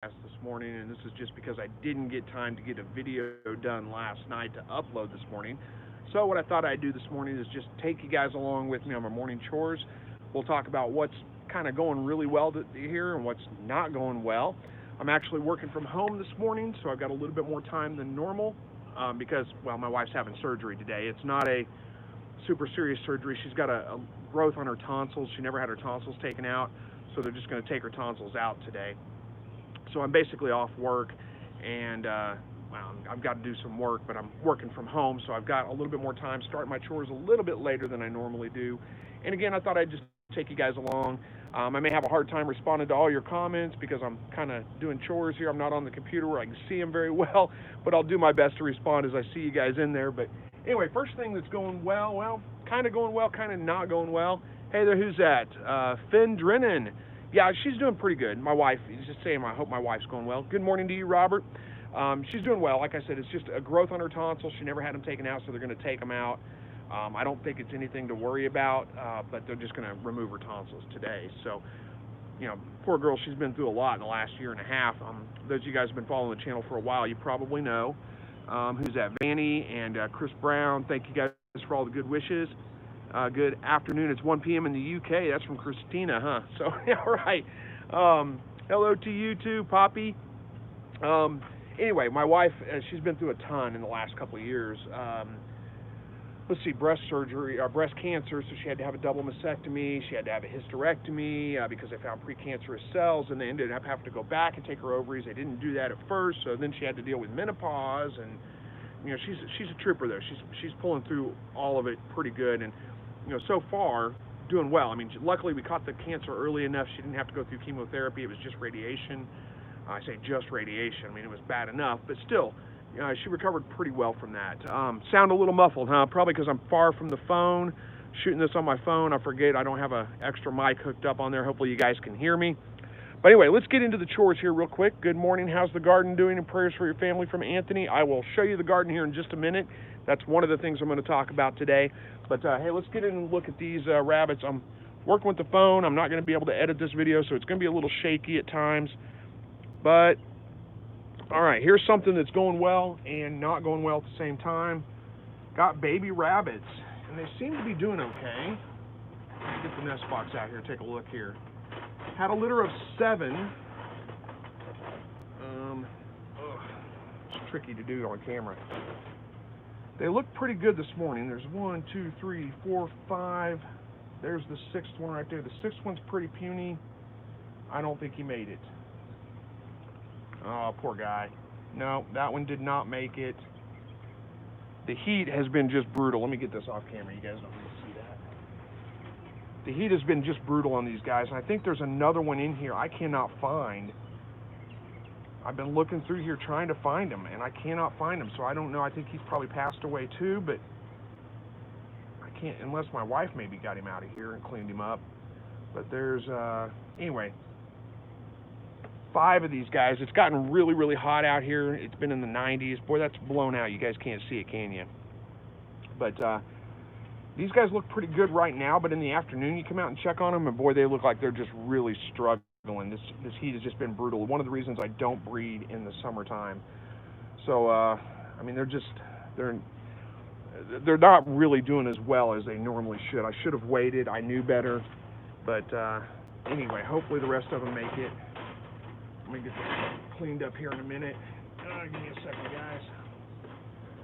this morning, and this is just because I didn't get time to get a video done last night to upload this morning. So what I thought I'd do this morning is just take you guys along with me on my morning chores. We'll talk about what's kind of going really well here and what's not going well. I'm actually working from home this morning, so I've got a little bit more time than normal because, well, my wife's having surgery today. It's not a super serious surgery. She's got a growth on her tonsils. She never had her tonsils taken out, so they're just going to take her tonsils out today. So I'm basically off work, and well, I've got to do some work, but I'm working from home, so I've got a little bit more time. Start my chores a little bit later than I normally do. And again, I thought I'd just take you guys along. I may have a hard time responding to all your comments because I'm kind of doing chores here. I'm not on the computer where I can see them very well, but I'll do my best to respond as I see you guys in there. But anyway, first thing that's going well, kind of going well, kind of not going well. Hey there, who's that? Finn Drennan. Yeah, she's doing pretty good. My wife, he's just saying, I hope my wife's going well. Good morning to you, Robert. She's doing well. Like I said, it's just a growth on her tonsils. She never had them taken out, so they're going to take them out. I don't think it's anything to worry about, but they're just going to remove her tonsils today. So, you know, poor girl, she's been through a lot in the last year and a half. Those of you guys have been following the channel for a while, you probably know. Who's that? Vanny and Chris Brown. Thank you guys for all the good wishes. Good afternoon. It's 1 p.m. in the UK. That's from Christina, huh? So, yeah, all right. Hello to you too, Poppy. Anyway, my wife, she's been through a ton in the last couple of years. Let's see, breast surgery, or breast cancer, so she had to have a double mastectomy. She had to have a hysterectomy because they found precancerous cells, and they ended up having to go back and take her ovaries. They didn't do that at first, so then she had to deal with menopause, and you know, she's a trooper though. She's pulling through all of it pretty good, and you know, so far doing well. I mean, luckily we caught the cancer early enough. She didn't have to go through chemotherapy. It was just radiation. I say just radiation. I mean, it was bad enough, but still, she recovered pretty well from that. Sound a little muffled, huh? Probably because I'm far from the phone, shooting this on my phone. I forget I don't have an extra mic hooked up on there. Hopefully you guys can hear me. But anyway, let's get into the chores here real quick. Good morning. How's the garden doing? And prayers for your family from Anthony. I will show you the garden here in just a minute. That's one of the things I'm going to talk about today. But hey, let's get in and look at these rabbits. I'm working with the phone. I'm not going to be able to edit this video, so it's going to be a little shaky at times. But all right, here's something that's going well and not going well at the same time. Got baby rabbits, and they seem to be doing okay. Let me get the nest box out here, take a look here. Had a litter of 7. It's tricky to do on camera. They look pretty good this morning. There's 1, 2, 3, 4, 5. There's the 6th one right there. The 6th one's pretty puny. I don't think he made it. Oh, poor guy. No, that one did not make it. The heat has been just brutal. Let me get this off camera. You guys don't really see that. The heat has been just brutal on these guys. And I think there's another one in here I cannot find. I've been looking through here trying to find him, and I cannot find him. So I don't know. I think he's probably passed away too, but I can't, unless my wife maybe got him out of here and cleaned him up. But there's, anyway, 5 of these guys. It's gotten really, really hot out here. It's been in the 90s. Boy, that's blown out. You guys can't see it, can you? But these guys look pretty good right now, but in the afternoon you come out and check on them, and boy, they look like they're just really struggling. This heat has just been brutal. One of the reasons I don't breed in the summertime. So, I mean, they're not really doing as well as they normally should. I should have waited. I knew better. But anyway, hopefully the rest of them make it. Let me get this cleaned up here in a minute. Give me a second, guys.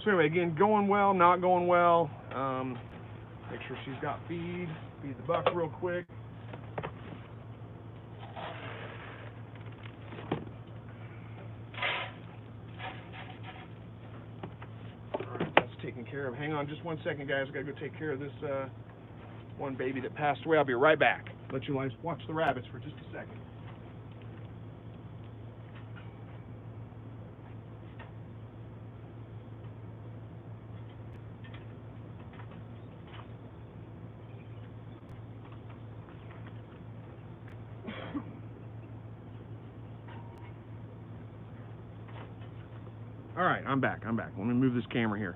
So anyway, again, going well, not going well. Make sure she's got feed. Feed the buck real quick. All right, that's taken care of. Hang on just 1 second, guys. I gotta go take care of this one baby that passed away. I'll be right back. Let you guys watch the rabbits for just a second. All right, I'm back. Let me move this camera here.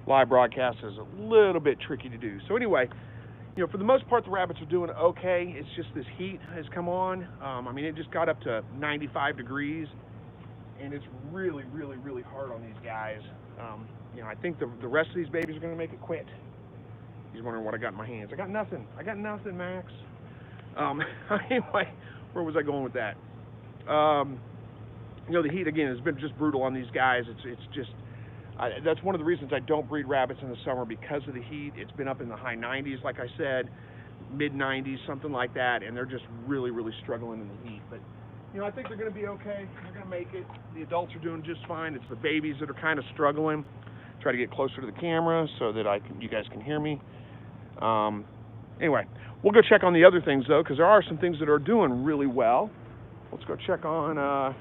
Live broadcast is a little bit tricky to do. So anyway, You know, for the most part, the rabbits are doing okay. It's just this heat has come on. I mean, it just got up to 95 degrees, and it's really, really, really hard on these guys. You know, I think the rest of these babies are going to make it quit. He's wondering what I got in my hands. I got nothing. I got nothing, Max. Anyway, where was I going with that? You know, the heat again has been just brutal on these guys. It's just that's one of the reasons I don't breed rabbits in the summer, because of the heat. It's been up in the high 90s, like I said, mid 90s, something like that, and they're just really, really struggling in the heat. But you know, I think they're going to be okay. They're going to make it. The adults are doing just fine. It's the babies that are kind of struggling. Try to get closer to the camera so that you guys can hear me. Anyway, we'll go check on the other things though, because there are some things that are doing really well. Let's go check on,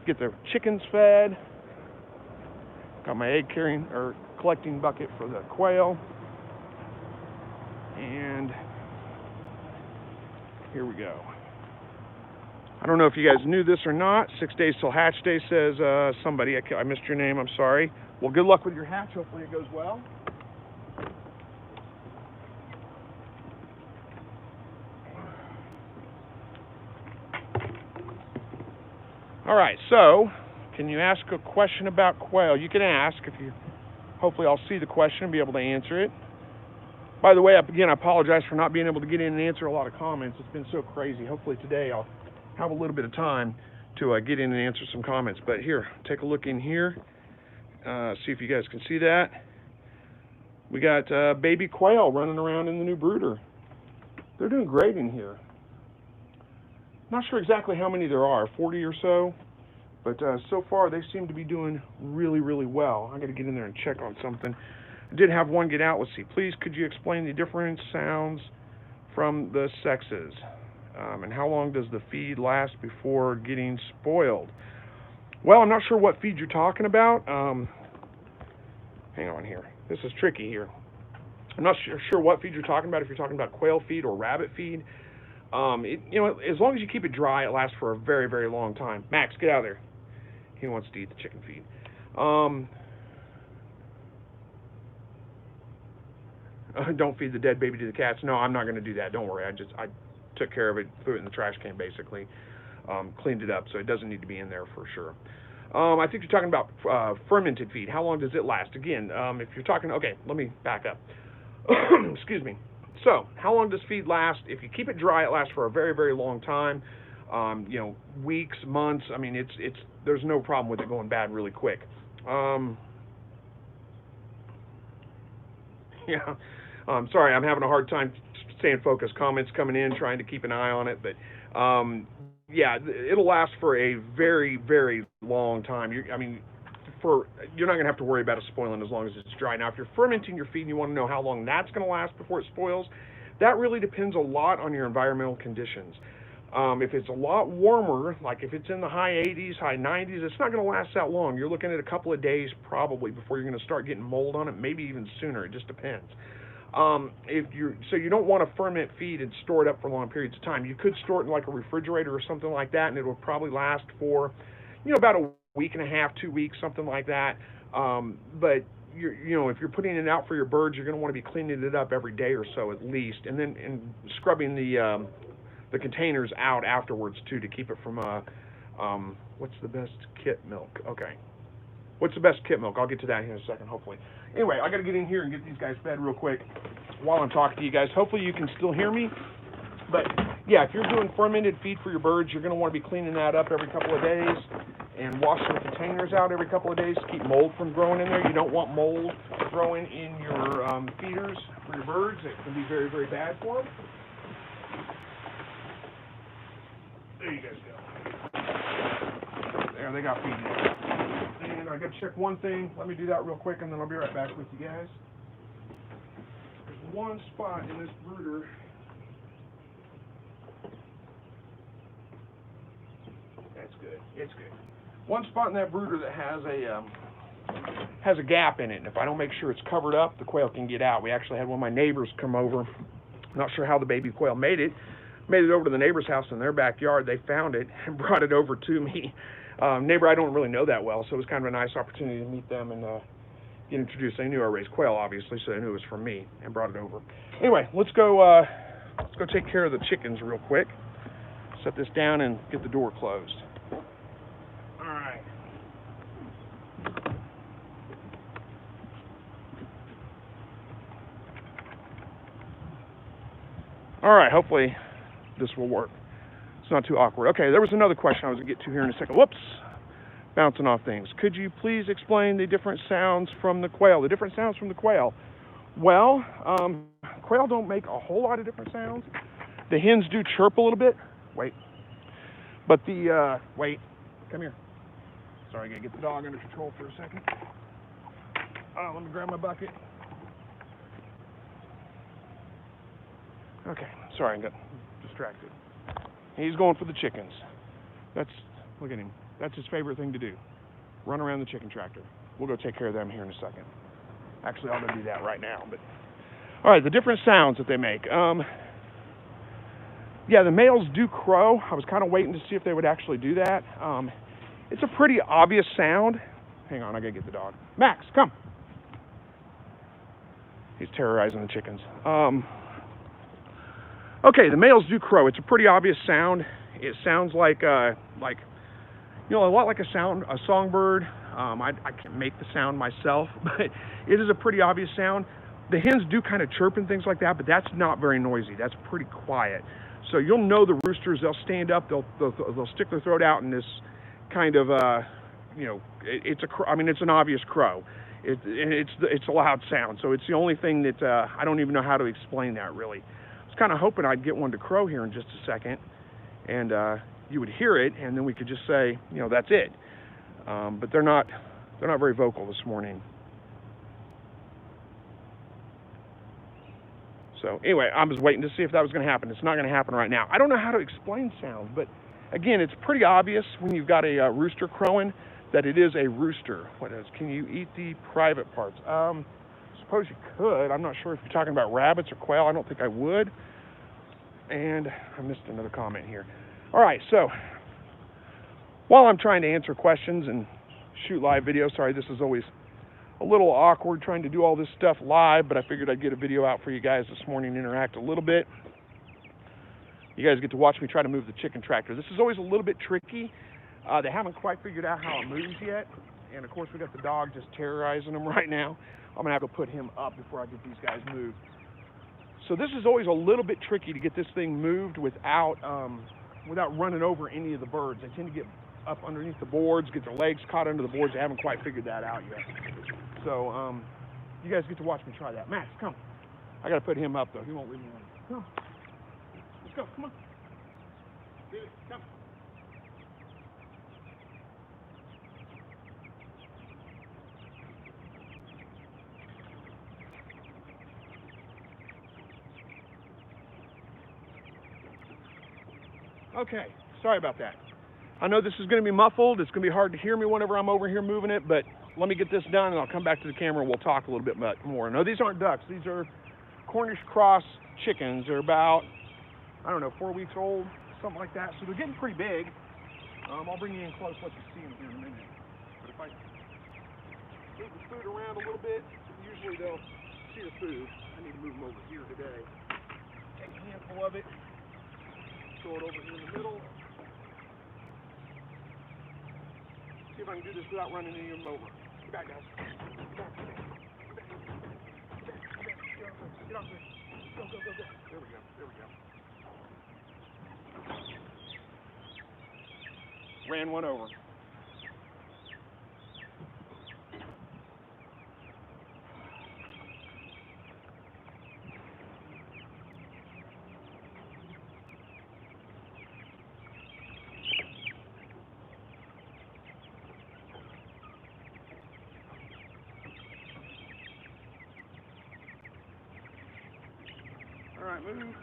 get the chickens fed. Got my egg carrying or collecting bucket for the quail. And here we go. I don't know if you guys knew this or not. 6 days till hatch day, says somebody. I missed your name, I'm sorry. Well, good luck with your hatch. Hopefully it goes well. All right, so can you ask a question about quail? You can ask. Hopefully I'll see the question and be able to answer it. By the way, again, I apologize for not being able to get in and answer a lot of comments. It's been so crazy. Hopefully today I'll have a little bit of time to get in and answer some comments. But here, take a look in here. See if you guys can see that. We got baby quail running around in the new brooder. They're doing great in here. Not sure exactly how many there are, 40 or so. But so far, they seem to be doing really, really well. I got to get in there and check on something. I did have one get out. Let's see. Please, could you explain the different sounds from the sexes? And how long does the feed last before getting spoiled? Well, I'm not sure what feed you're talking about. Hang on here. This is tricky here. I'm not sure what feed you're talking about, if you're talking about quail feed or rabbit feed. You know, as long as you keep it dry, it lasts for a very, very long time. Max, get out of there. He wants to eat the chicken feed. Don't feed the dead baby to the cats. No, I'm not going to do that. Don't worry. I took care of it, threw it in the trash can, basically. Cleaned it up, so it doesn't need to be in there for sure. I think you're talking about fermented feed. How long does it last? Again, if you're talking, okay, let me back up. Excuse me. So, how long does feed last? If you keep it dry, it lasts for a very, very long time. You know, weeks, months. I mean, there's no problem with it going bad really quick. Yeah. Sorry, I'm having a hard time staying focused. Comments coming in, trying to keep an eye on it, but yeah, it'll last for a very, very long time. You're not going to have to worry about it spoiling as long as it's dry. Now, if you're fermenting your feed and you want to know how long that's going to last before it spoils, that really depends a lot on your environmental conditions. If it's a lot warmer, like if it's in the high 80s, high 90s, it's not going to last that long. You're looking at a couple of days probably before you're going to start getting mold on it, maybe even sooner. It just depends. So you don't want to ferment feed and store it up for long periods of time. You could store it in like a refrigerator or something like that, and it will probably last for, you know, about a week and a half, 2 weeks, something like that. But you know, if you're putting it out for your birds, you're going to want to be cleaning it up every day or so at least, and then scrubbing the containers out afterwards too, to keep it from what's the best kit milk? Okay. What's the best kit milk? I'll get to that here in a second, hopefully. Anyway, I got to get in here and get these guys fed real quick while I'm talking to you guys. Hopefully you can still hear me. But yeah, if you're doing fermented feed for your birds, you're going to want to be cleaning that up every couple of days and washing the containers out every couple of days to keep mold from growing in there. You don't want mold growing in your feeders for your birds. It can be very, very bad for them. There you guys go. There, they got feed now. And I got to check one thing. Let me do that real quick, and then I'll be right back with you guys. There's one spot in this brooder. That's good. It's good. One spot in that brooder that has a gap in it, and if I don't make sure it's covered up, the quail can get out. We actually had one of my neighbors come over. Not sure how the baby quail made it over to the neighbor's house in their backyard. They found it and brought it over to me. Neighbor I don't really know that well, so it was kind of a nice opportunity to meet them and get introduced. They knew I raised quail, obviously, so they knew it was from me and brought it over. Anyway, let's go take care of the chickens real quick. Set this down and get the door closed. All right. All right, hopefully this will work. It's not too awkward. Okay, there was another question I was going to get to here in a second. Whoops. Bouncing off things. Could you please explain the different sounds from the quail? The different sounds from the quail. Well, quail don't make a whole lot of different sounds. The hens do chirp a little bit. Wait. But wait. Come here. Sorry, I gotta get the dog under control for a second. Let me grab my bucket. Okay, sorry, I got distracted. He's going for the chickens. Look at him. That's his favorite thing to do. Run around the chicken tractor. We'll go take care of them here in a second. Actually, I'm gonna do that right now. But all right, the different sounds that they make. Yeah, the males do crow. I was kind of waiting to see if they would actually do that. It's a pretty obvious sound. Hang on, I gotta get the dog. Max, come. He's terrorizing the chickens. Okay, the males do crow. It's a pretty obvious sound. It sounds like a lot like a songbird. I can't make the sound myself, but it is a pretty obvious sound. The hens do kind of chirp and things like that, but that's not very noisy. That's pretty quiet. So you'll know the roosters. They'll stand up. They'll stick their throat out in this kind of it's an obvious crow. It's a loud sound. So it's the only thing that I don't even know how to explain that really. I was kind of hoping I'd get one to crow here in just a second, and you would hear it, and then we could just say, that's it. But they're not very vocal this morning. So anyway, I was waiting to see if that was going to happen. It's not going to happen right now. I don't know how to explain sound, but again, it's pretty obvious when you've got a rooster crowing that it is a rooster. What else? Can you eat the private parts? Suppose you could. I'm not sure if you're talking about rabbits or quail. I don't think I would. And I missed another comment here. All right, so while I'm trying to answer questions and shoot live videos, sorry, this is always a little awkward trying to do all this stuff live, but I figured I'd get a video out for you guys this morning and interact a little bit. You guys get to watch me try to move the chicken tractor. This is always a little bit tricky. They haven't quite figured out how it moves yet. And of course, we got the dog just terrorizing them right now. I'm gonna have to put him up before I get these guys moved. So this is always a little bit tricky to get this thing moved without running over any of the birds. They tend to get up underneath the boards, get their legs caught under the boards. They haven't quite figured that out yet. So you guys get to watch me try that. Max, come. I gotta put him up though. He won't leave me alone. Come. Let's go. Come on. David, come. Okay, sorry about that. I know this is going to be muffled. It's going to be hard to hear me whenever I'm over here moving it, but let me get this done and I'll come back to the camera and we'll talk a little bit more. No, these aren't ducks. These are Cornish cross chickens. They're about, 4 weeks old, something like that. So they're getting pretty big. I'll bring you in close, let you see them here in a minute. But if I move the food around a little bit, usually they'll see the food. I need to move them over here today. Take a handful of it. Throw it over here in the middle. See if I can do this without running any of them over. Get back, guys. Get back. Get off there. Go. There we go. Ran one over. All right, move.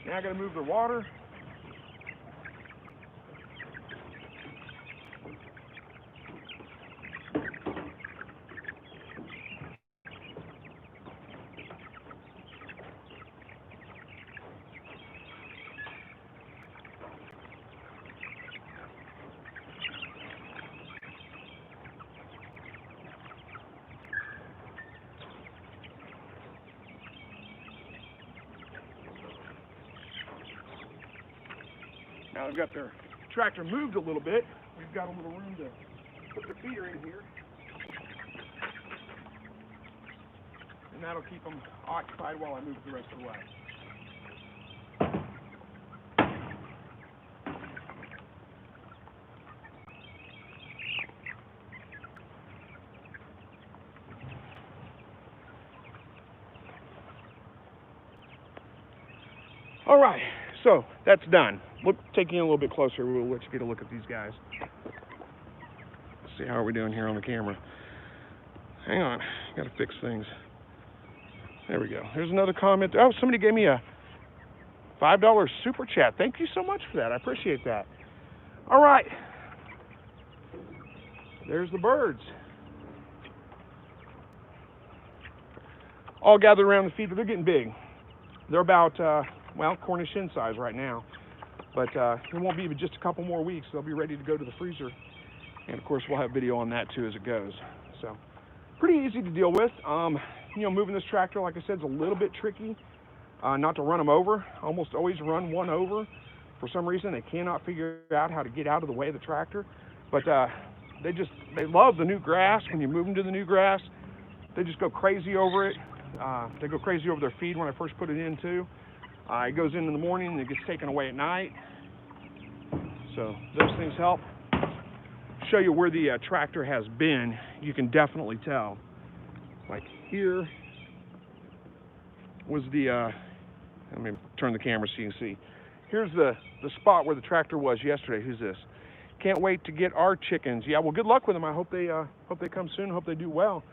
Now I got to move the water. Now they've got their tractor moved a little bit. We've got a little room to put the feeder in here. And that'll keep them occupied while I move the rest of the way. All right, so that's done. Look, taking a little bit closer, we'll let you get a look at these guys. Let's see how we're doing here on the camera. Hang on, gotta fix things. There we go. There's another comment. Oh, somebody gave me a $5 super chat. Thank you so much for that. I appreciate that. All right, there's the birds. All gathered around the feeder. They're getting big. They're about, well, Cornish hen size right now. But it won't be just a couple more weeks. They'll be ready to go to the freezer. And, of course, we'll have video on that, too, as it goes. So, pretty easy to deal with. You know, moving this tractor, like I said, is a little bit tricky. Not to run them over. Almost always run one over. For some reason, they cannot figure out how to get out of the way of the tractor. But they love the new grass. When you move them to the new grass, they just go crazy over it. They go crazy over their feed when I first put it in, too. It goes in the morning and it gets taken away at night. So those things help. Show you where the tractor has been. You can definitely tell. Like here was the, let me turn the camera so you can see. Here's the spot where the tractor was yesterday. Who's this? Can't wait to get our chickens. Yeah, well, good luck with them. I hope they come soon. Hope they do well.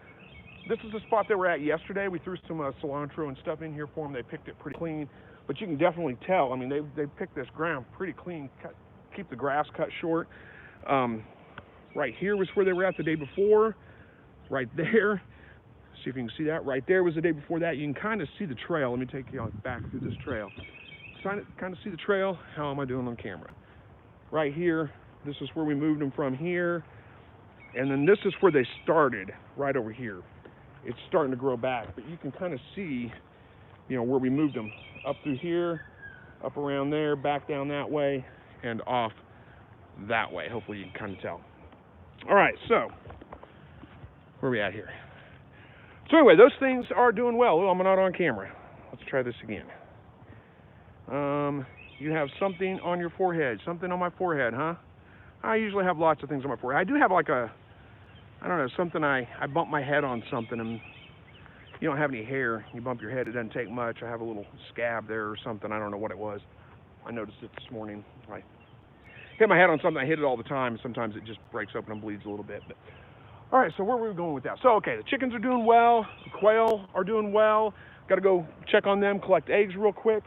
This is the spot they were at yesterday. We threw some cilantro and stuff in here for them. They picked it pretty clean. But you can definitely tell. I mean, they picked this ground pretty clean. Keep the grass cut short. Right here was where they were at the day before. Right there. See if you can see that. Right there was the day before that. You can kind of see the trail. Let me take you back through this trail. Kind of see the trail. How am I doing on camera? Right here. This is where we moved them from here. And then this is where they started, right over here. It's starting to grow back, but you can kind of see, you know, where we moved them. Up through here, up around there, back down that way, and off that way. Hopefully you can kind of tell. All right, so where are we at here? So anyway, those things are doing well. Oh, I'm not on camera. Let's try this again. You have something on your forehead. Something on my forehead, huh? I usually have lots of things on my forehead. I do have like a, I don't know, something I bump my head on something, and you don't have any hair. You bump your head, it doesn't take much. I have a little scab there or something. I don't know what it was. I noticed it this morning. I hit my head on something. I hit it all the time. Sometimes it just breaks open and bleeds a little bit. But all right, so where were we going with that? So, okay, the chickens are doing well. The quail are doing well. Got to go check on them, collect eggs real quick.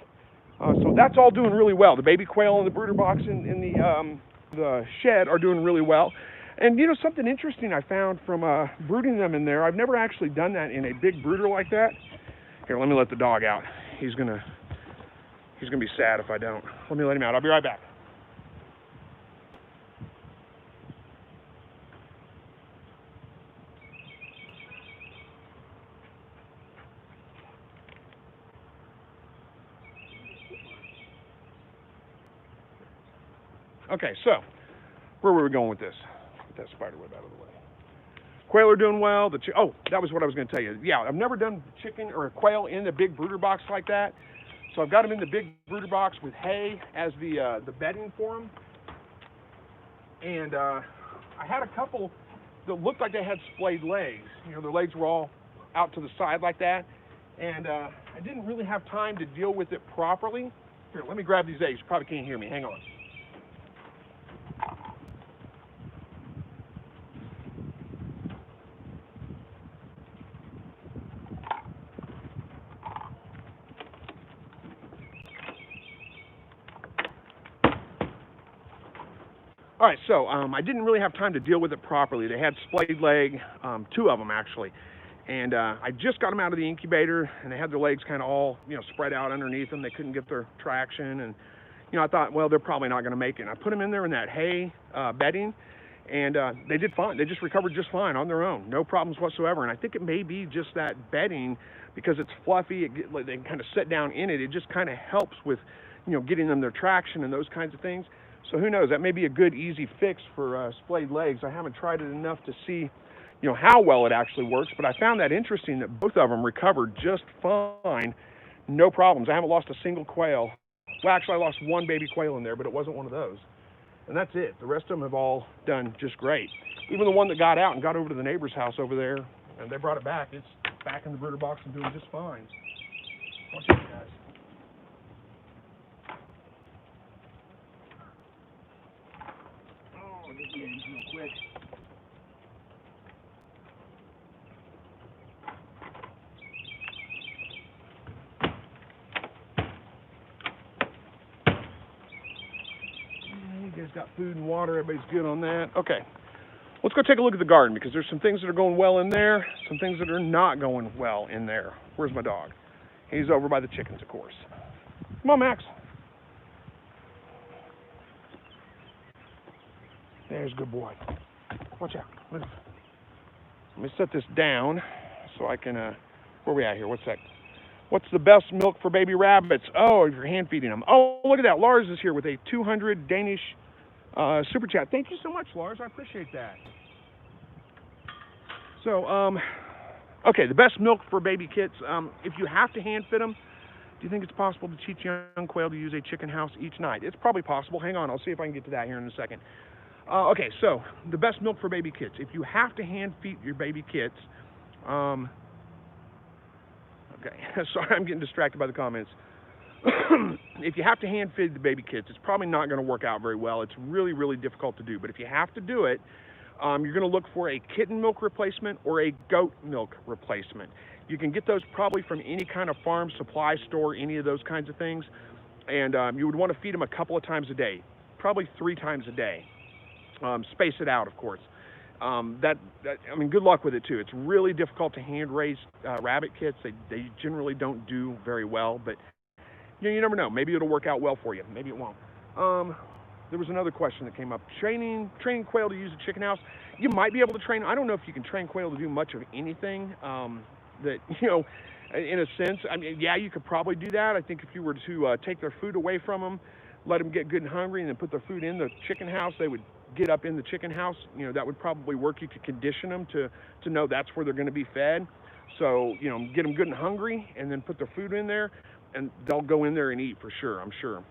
So that's all doing really well. The baby quail in the brooder box in the shed are doing really well. And you know, something interesting I found from brooding them in there, I've never actually done that in a big brooder like that. Here, let me let the dog out. He's gonna be sad if I don't. Let me let him out. I'll be right back. Okay, so where were we going with this? Get that spider web out of the way. Quail are doing well. Oh, that was what I was going to tell you. Yeah, I've never done chicken or a quail in the big brooder box like that. So I've got them in the big brooder box with hay as the bedding for them. And I had a couple that looked like they had splayed legs. You know, their legs were all out to the side like that. And I didn't really have time to deal with it properly. Here, let me grab these eggs. You probably can't hear me. Hang on. All right, so I didn't really have time to deal with it properly. They had splayed leg, 2 of them actually, and I just got them out of the incubator, and they had their legs kind of all, you know, spread out underneath them. They couldn't get their traction, and you know, I thought, well, they're probably not going to make it. And I put them in there in that hay bedding, and they did fine. They just recovered just fine on their own, no problems whatsoever. And I think it may be just that bedding, because it's fluffy. They can kind of sit down in it. It just kind of helps with, you know, getting them their traction and those kinds of things. So who knows? That may be a good, easy fix for splayed legs. I haven't tried it enough to see, how well it actually works. But I found that interesting that both of them recovered just fine, no problems. I haven't lost a single quail. Well, actually, I lost one baby quail in there, but it wasn't one of those. And that's it. The rest of them have all done just great. Even the one that got out and got over to the neighbor's house over there, and they brought it back. It's back in the brooder box and doing just fine. Watch out, guys. Oh, get the eggs real quick. You guys got food and water. Everybody's good on that. Okay. Let's go take a look at the garden because there's some things that are going well in there, some things that are not going well in there. Where's my dog? He's over by the chickens, of course. Come on, Max. There's a good boy. Watch out. Let me set this down so I can, where are we at here? What's that? What's the best milk for baby rabbits? Oh, if you're hand feeding them. Oh, look at that. Lars is here with a 200 Danish super chat. Thank you so much, Lars. I appreciate that. So, okay, the best milk for baby kits. If you have to hand feed them, do you think it's possible to teach young quail to use a chicken house each night? It's probably possible. Hang on, I'll see if I can get to that here in a second. Okay, so the best milk for baby kits. If you have to hand feed your baby kits, okay, sorry, I'm getting distracted by the comments. If you have to hand feed the baby kits, it's probably not going to work out very well. It's really, really difficult to do. But if you have to do it, you're going to look for a kitten milk replacement or a goat milk replacement. You can get those probably from any kind of farm supply store, any of those kinds of things. And you would want to feed them a couple of times a day, probably 3 times a day. Space it out, of course. I mean, good luck with it too. It's really difficult to hand raise rabbit kits. They generally don't do very well, but you never know. Maybe it'll work out well for you. Maybe it won't. There was another question that came up. Training quail to use a chicken house. You might be able to train. I don't know if you can train quail to do much of anything. That, in a sense, I mean, yeah, you could probably do that. I think if you were to take their food away from them, let them get good and hungry, and then put their food in the chicken house, they would get up in the chicken house. That would probably work. You could condition them to know that's where they're going to be fed. So, get them good and hungry, and then put their food in there, and they'll go in there and eat for sure, I'm sure.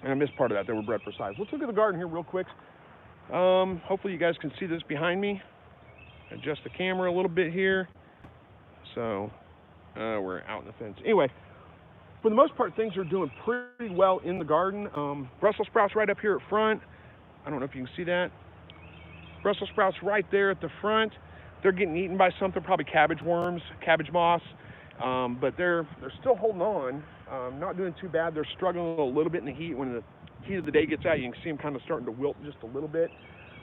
And I missed part of that. They were bred for size. Let's look at the garden here real quick. Hopefully you guys can see this behind me. Adjust the camera a little bit here. So we're out in the fence. Anyway, for the most part, things are doing pretty well in the garden. Brussels sprouts right up here at front. I don't know if you can see that. Brussels sprouts right there at the front. They're getting eaten by something, probably cabbage worms, cabbage moss. But they're still holding on. Not doing too bad. They're struggling a little bit in the heat. When the heat of the day gets out, you can see them kind of starting to wilt just a little bit.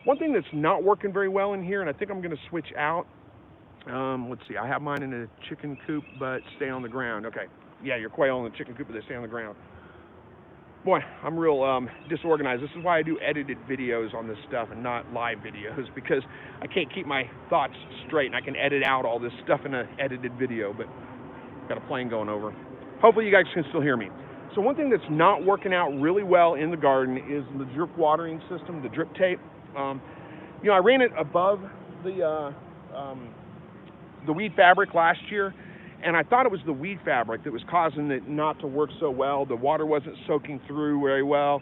One thing that's not working very well in here, and I think I'm going to switch out. Let's see. I have mine in a chicken coop, but stay on the ground. Okay. Yeah, your quail in the chicken coop, but they stay on the ground. Boy, I'm real disorganized. This is why I do edited videos on this stuff and not live videos, because I can't keep my thoughts straight, and I can edit out all this stuff in an edited video, but got a plane going over. Hopefully you guys can still hear me. So one thing that's not working out really well in the garden is the drip watering system, the drip tape. I ran it above the weed fabric last year, and I thought it was the weed fabric that was causing it not to work so well. The water wasn't soaking through very well.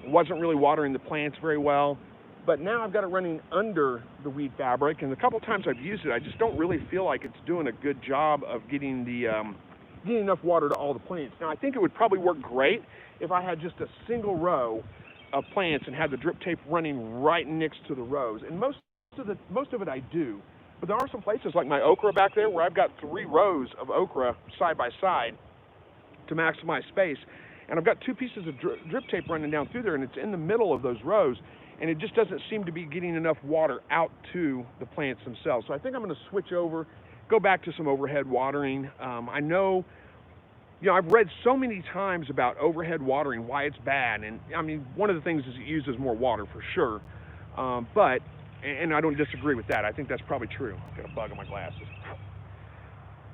It wasn't really watering the plants very well. But now I've got it running under the weed fabric, and the couple times I've used it, I just don't really feel like it's doing a good job of getting getting enough water to all the plants. Now, I think it would probably work great if I had just a single row of plants and had the drip tape running right next to the rows. And most of it I do. But there are some places like my okra back there where I've got 3 rows of okra side by side to maximize space. And I've got 2 pieces of drip tape running down through there, and it's in the middle of those rows. And it just doesn't seem to be getting enough water out to the plants themselves. So I think I'm going to switch over, go back to some overhead watering. I know, I've read so many times about overhead watering, why it's bad. And I mean, one of the things is it uses more water for sure. And I don't disagree with that. I think that's probably true. Got a bug on my glasses.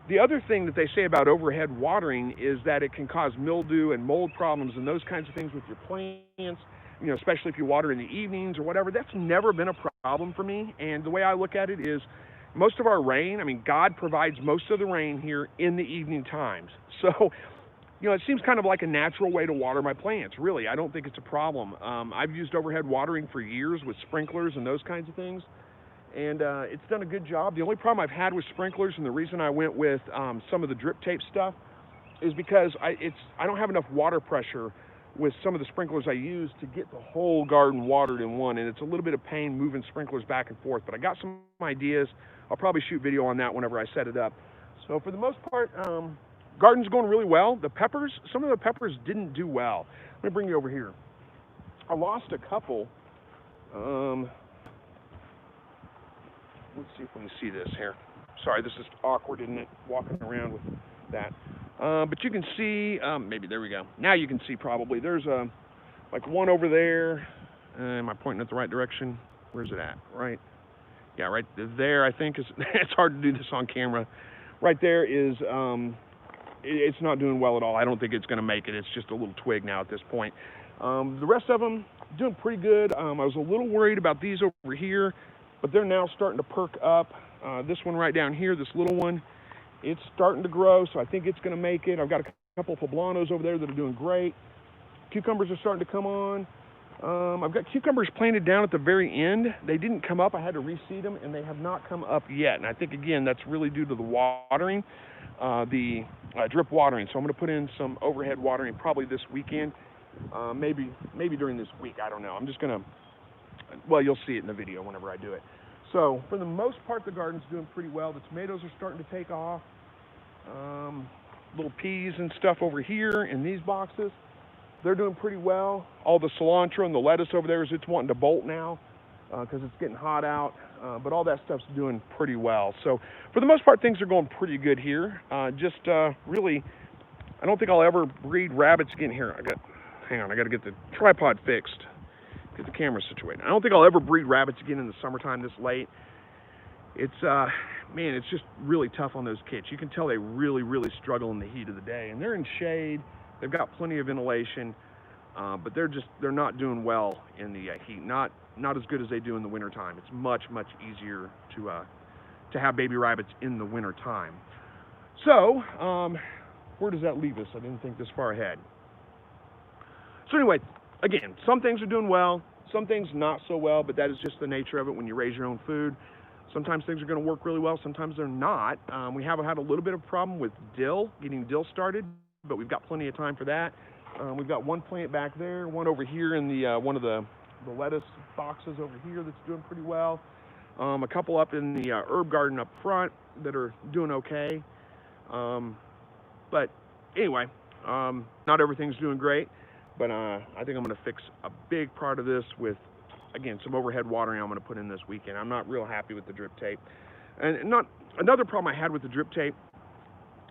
The other thing that they say about overhead watering is that it can cause mildew and mold problems and those kinds of things with your plants, you know, especially if you water in the evenings or whatever. That's never been a problem for me. And the way I look at it is most of our rain, I mean, God provides most of the rain here in the evening times. So, you know, it seems kind of like a natural way to water my plants, really. I don't think it's a problem. I've used overhead watering for years with sprinklers and those kinds of things. And it's done a good job. The only problem I've had with sprinklers, and the reason I went with some of the drip tape stuff, is because I don't have enough water pressure with some of the sprinklers I use to get the whole garden watered in one, and it's a little bit of pain moving sprinklers back and forth. But I got some ideas. I'll probably shoot video on that whenever I set it up. So for the most part, garden's going really well. The peppers, some of the peppers didn't do well. Let me bring you over here. I lost a couple. Let's see if we can see this here. Sorry, this is awkward, isn't it? Walking around with that. But you can see, maybe, there we go. Now you can see probably. There's like one over there. Am I pointing at the right direction? Where's it at? Right? Yeah, right there, I think. It's hard to do this on camera. Right there is, it's not doing well at all. I don't think it's going to make it. It's just a little twig now at this point. The rest of them doing pretty good. I was a little worried about these over here, but they're now starting to perk up. This one right down here, this little one, it's starting to grow, so I think it's going to make it. I've got a couple of poblanos over there that are doing great. Cucumbers are starting to come on. I've got cucumbers planted down at the very end. They didn't come up. I had to reseed them, and they have not come up yet. And I think, again, that's really due to the watering, the drip watering. So I'm going to put in some overhead watering probably this weekend, maybe during this week. I don't know. I'm just going to, well, you'll see it in the video whenever I do it. So for the most part, the garden's doing pretty well. The tomatoes are starting to take off. Little peas and stuff over here in these boxes, they're doing pretty well. All the cilantro and the lettuce over there, it's wanting to bolt now because it's getting hot out. But all that stuff's doing pretty well. So for the most part, things are going pretty good here. Really, I don't think I'll ever breed rabbits again here. Hang on, I got to get the tripod fixed. Get the camera situated. I don't think I'll ever breed rabbits again in the summertime this late. It's, man, it's just really tough on those kits. You can tell they really, really struggle in the heat of the day. And they're in shade. They've got plenty of ventilation, but they're not doing well in the heat. Not as good as they do in the wintertime. It's much, much easier to have baby rabbits in the wintertime. So, where does that leave us? I didn't think this far ahead. So anyway, again, some things are doing well, some things not so well, but that is just the nature of it when you raise your own food. Sometimes things are going to work really well, sometimes they're not. We have had a little bit of a problem with dill, getting dill started, but we've got plenty of time for that. We've got one plant back there, one over here in the one of the lettuce boxes over here that's doing pretty well. A couple up in the herb garden up front that are doing okay. But anyway, not everything's doing great. But I think I'm going to fix a big part of this with, again, some overhead watering I'm going to put in this weekend. I'm not real happy with the drip tape. And another problem I had with the drip tape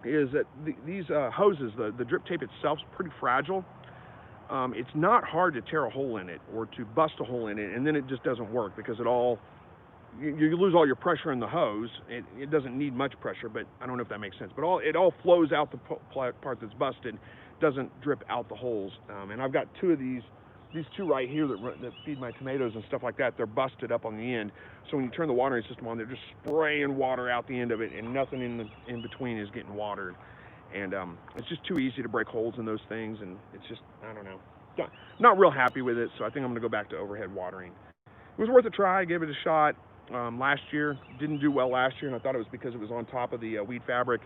is that these hoses, the drip tape itself is pretty fragile. It's not hard to tear a hole in it or to bust a hole in it, and then it just doesn't work because you lose all your pressure in the hose. It doesn't need much pressure, but I don't know if that makes sense. But it all flows out the part that's busted. Doesn't drip out the holes. And I've got two of these two right here that feed my tomatoes and stuff like that. They're busted up on the end. So when you turn the watering system on, they're just spraying water out the end of it, and nothing in between is getting watered. And it's just too easy to break holes in those things, and it's just, I don't know. Not real happy with it, so I think I'm going to go back to overhead watering. It was worth a try. I gave it a shot last year. Didn't do well last year, and I thought it was because it was on top of the weed fabric.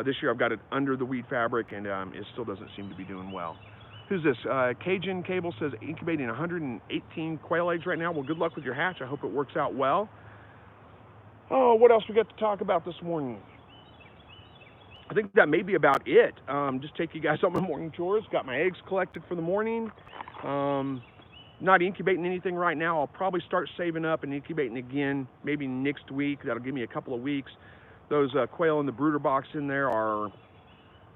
This year I've got it under the weed fabric, and it still doesn't seem to be doing well. Who's this? Cajun Cable says incubating 118 quail eggs right now. Well, good luck with your hatch. I hope it works out well. Oh, what else we got to talk about this morning? I think that may be about it. Just take you guys on my morning chores. Got my eggs collected for the morning. Not incubating anything right now. I'll probably start saving up and incubating again maybe next week. That'll give me a couple of weeks. Those quail in the brooder box in there are a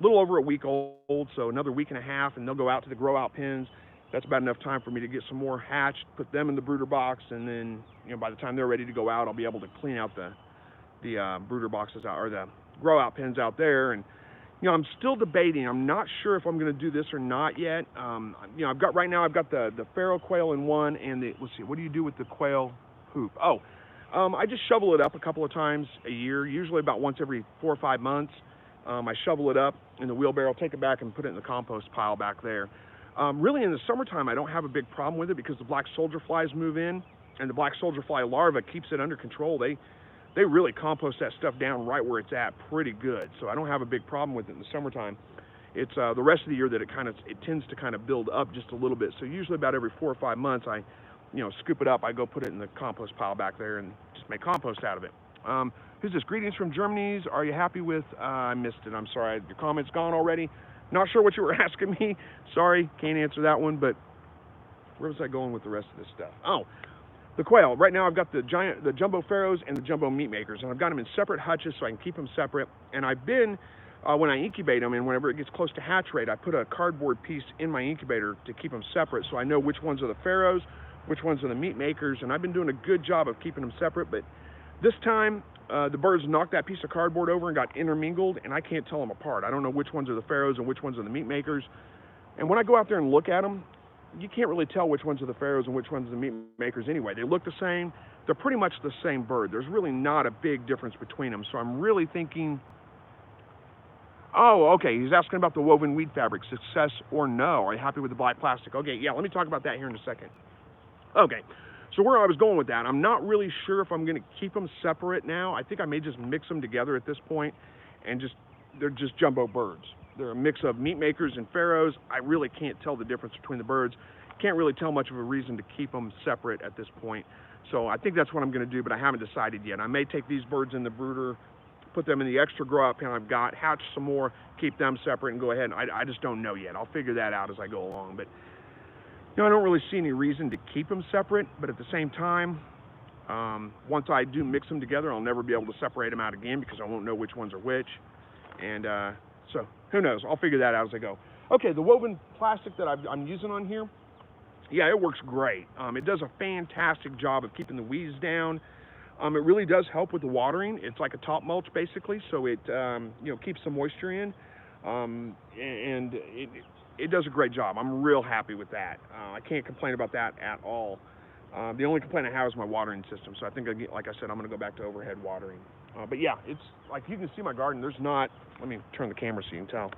little over a week old, so another week and a half, and they'll go out to the grow out pens. That's about enough time for me to get some more hatched, put them in the brooder box, and then, you know, by the time they're ready to go out, I'll be able to clean out the brooder boxes out, or the grow out pens out there, and I'm still debating. I'm not sure if I'm going to do this or not yet. I've got the Pharaoh quail in one, and let's see, what do you do with the quail hoop? I just shovel it up a couple of times a year, usually about once every 4 or 5 months. I shovel it up in the wheelbarrow, take it back, and put it in the compost pile back there. Really, in the summertime, I don't have a big problem with it because the black soldier flies move in, and the black soldier fly larva keeps it under control. They really compost that stuff down right where it's at pretty good, so I don't have a big problem with it in the summertime. It's the rest of the year that it tends to kind of build up just a little bit. So usually about every 4 or 5 months, I scoop it up, I go put it in the compost pile back there and just make compost out of it. Who's this? Greetings from Germany. Are you happy with, I missed it, I'm sorry, your comment's gone already. Not sure what you were asking me. Sorry, can't answer that one, but where was I going with the rest of this stuff? Oh, the quail. Right now I've got the jumbo pharaohs and the jumbo meat makers, and I've got them in separate hutches so I can keep them separate. And I've been, when I incubate them and whenever it gets close to hatch rate, I put a cardboard piece in my incubator to keep them separate so I know which ones are the pharaohs, which ones are the meat makers, and I've been doing a good job of keeping them separate, but this time the birds knocked that piece of cardboard over and got intermingled, and I can't tell them apart. I don't know which ones are the pharaohs and which ones are the meat makers. And when I go out there and look at them, you can't really tell which ones are the pharaohs and which ones are the meat makers anyway. They look the same. They're pretty much the same bird. There's really not a big difference between them. So I'm really thinking, oh, okay, he's asking about the woven weed fabric, success or no. Are you happy with the black plastic? Okay, yeah, let me talk about that here in a second. Okay, so where I was going with that, I'm not really sure if I'm going to keep them separate now. I think I may just mix them together at this point, and they're just jumbo birds. They're a mix of meat makers and pharaohs. I really can't tell the difference between the birds. Can't really tell much of a reason to keep them separate at this point. So I think that's what I'm going to do, but I haven't decided yet. I may take these birds in the brooder, put them in the extra grow out pen I've got, hatch some more, keep them separate, and go ahead. I just don't know yet. I'll figure that out as I go along. But I don't really see any reason to keep them separate. But at the same time, once I do mix them together, I'll never be able to separate them out again because I won't know which ones are which. And so who knows? I'll figure that out as I go. Okay, the woven plastic that I'm using on here, yeah, it works great. It does a fantastic job of keeping the weeds down. It really does help with the watering. It's like a top mulch basically, so it keeps the moisture in, and it does a great job. I'm real happy with that. I can't complain about that at all. The only complaint I have is my watering system. So I think, like I said, I'm going to go back to overhead watering. But yeah, it's like you can see my garden. There's not. Let me turn the camera so you can tell.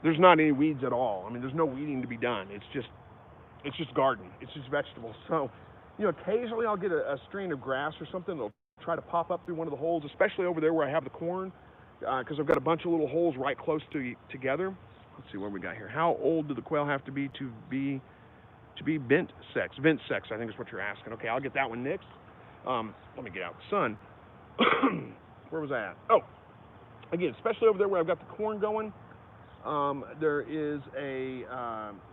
There's not any weeds at all. I mean, there's no weeding to be done. It's just garden. It's just vegetables. So, occasionally I'll get a strain of grass or something that'll try to pop up through one of the holes, especially over there where I have the corn, because I've got a bunch of little holes right close together. Let's see what we got here. How old do the quail have to be vent sex? Vent sex, I think is what you're asking. Okay, I'll get that one next. Let me get out the sun. Where was I at? Oh, again, especially over there where I've got the corn going. There is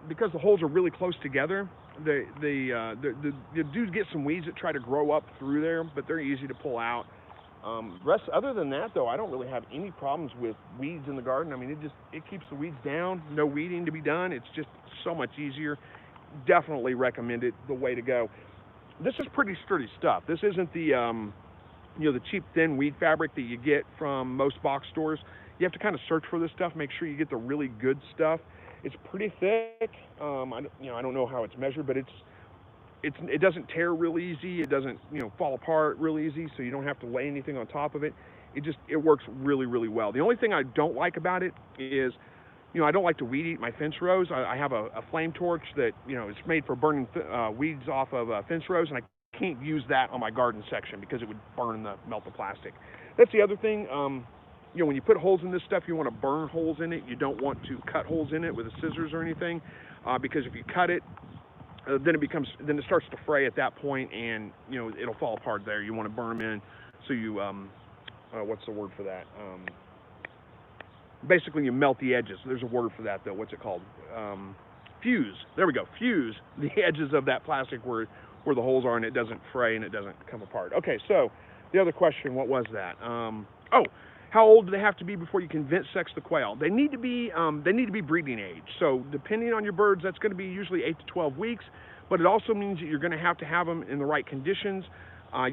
because the holes are really close together, the do get some weeds that try to grow up through there, but they're easy to pull out. Other than that, though, I don't really have any problems with weeds in the garden. I mean, it keeps the weeds down, no weeding to be done. It's just so much easier. Definitely recommend it, the way to go. This is pretty sturdy stuff. This isn't the the cheap thin weed fabric that you get from most box stores. You have to kind of search for this stuff, make sure you get the really good stuff. It's pretty thick. I don't know how it's measured, but it doesn't tear real easy. It doesn't fall apart real easy, so you don't have to lay anything on top of it. It works really, really well. The only thing I don't like about it is, I don't like to weed eat my fence rows. I have a flame torch that it's made for burning weeds off of fence rows, and I can't use that on my garden section because it would melt the plastic. That's the other thing. When you put holes in this stuff, you want to burn holes in it. You don't want to cut holes in it with the scissors or anything, because if you cut it, then it starts to fray at that point, and it'll fall apart there. You want to burn them in, so you what's the word for that? Basically, you melt the edges. There's a word for that though. What's it called? Fuse. There we go. Fuse the edges of that plastic where the holes are, and it doesn't fray and it doesn't come apart. Okay, so the other question, what was that? How old do they have to be before you can vent sex the quail? They need to be breeding age. So depending on your birds, that's going to be usually 8 to 12 weeks. But it also means that you're going to have them in the right conditions.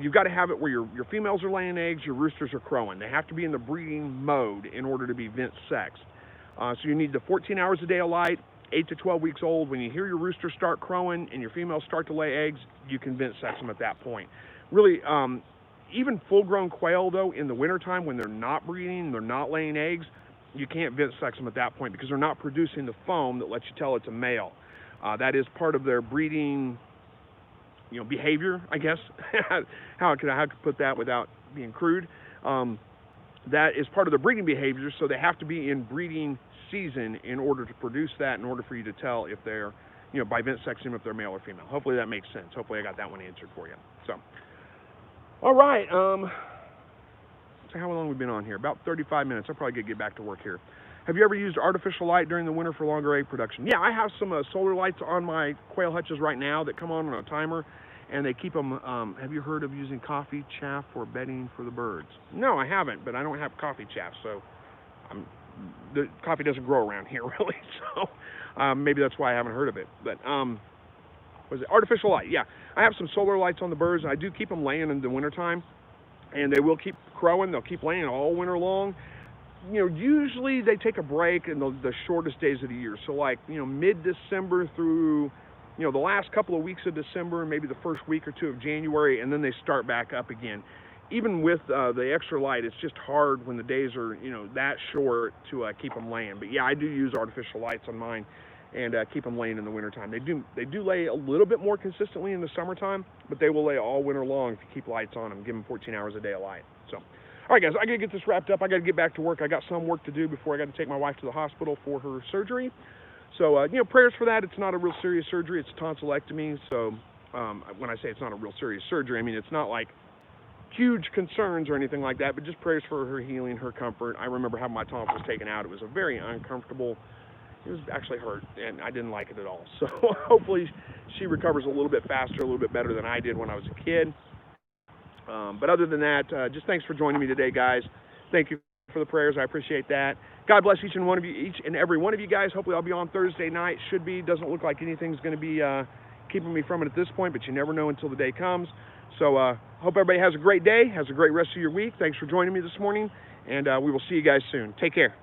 You've got to have it where your females are laying eggs, your roosters are crowing. They have to be in the breeding mode in order to be vent sexed. So you need the 14 hours a day of light, 8 to 12 weeks old. When you hear your rooster start crowing and your females start to lay eggs, you can vent sex them at that point. Really, even full-grown quail, though, in the wintertime when they're not breeding, they're not laying eggs, you can't vent sex them at that point because they're not producing the foam that lets you tell it's a male. That is part of their breeding, behavior, I guess. How could I put that without being crude? That is part of the breeding behavior, so they have to be in breeding season in order to produce that, in order for you to tell if they're, by vent sexing, if they're male or female. Hopefully that makes sense. Hopefully I got that one answered for you. So, all right. So how long have we been on here? About 35 minutes. I'll probably get back to work here. Have you ever used artificial light during the winter for longer egg production? Yeah, I have some solar lights on my quail hutches right now that come on a timer, and they keep them. Have you heard of using coffee chaff for bedding for the birds? No, I haven't, but I don't have coffee chaff, so the coffee doesn't grow around here really. So maybe that's why I haven't heard of it. But was it artificial light? Yeah, I have some solar lights on the birds, and I do keep them laying in the wintertime, and they will keep crowing. They'll keep laying all winter long. Usually they take a break in the shortest days of the year. So like, mid-December through, the last couple of weeks of December, maybe the first week or two of January, and then they start back up again. Even with the extra light, it's just hard when the days are, that short to keep them laying. But yeah, I do use artificial lights on mine and keep them laying in the wintertime. They do lay a little bit more consistently in the summertime, but they will lay all winter long if you keep lights on them, give them 14 hours a day of light. So. All right, guys, I got to get this wrapped up. I got to get back to work. I got some work to do before I got to take my wife to the hospital for her surgery. So, prayers for that. It's not a real serious surgery. It's a tonsillectomy. So when I say it's not a real serious surgery, I mean it's not like huge concerns or anything like that, but just prayers for her healing, her comfort. I remember having my tonsils taken out. It was a very uncomfortable. It was actually hurt, and I didn't like it at all. So hopefully she recovers a little bit faster, a little bit better than I did when I was a kid. But other than that, just thanks for joining me today, guys. Thank you for the prayers. I appreciate that. God bless each and every one of you guys. Hopefully I'll be on Thursday night. Should be. Doesn't look like anything's going to be keeping me from it at this point, but you never know until the day comes. So hope everybody has a great day, has a great rest of your week. Thanks for joining me this morning, and we will see you guys soon. Take care.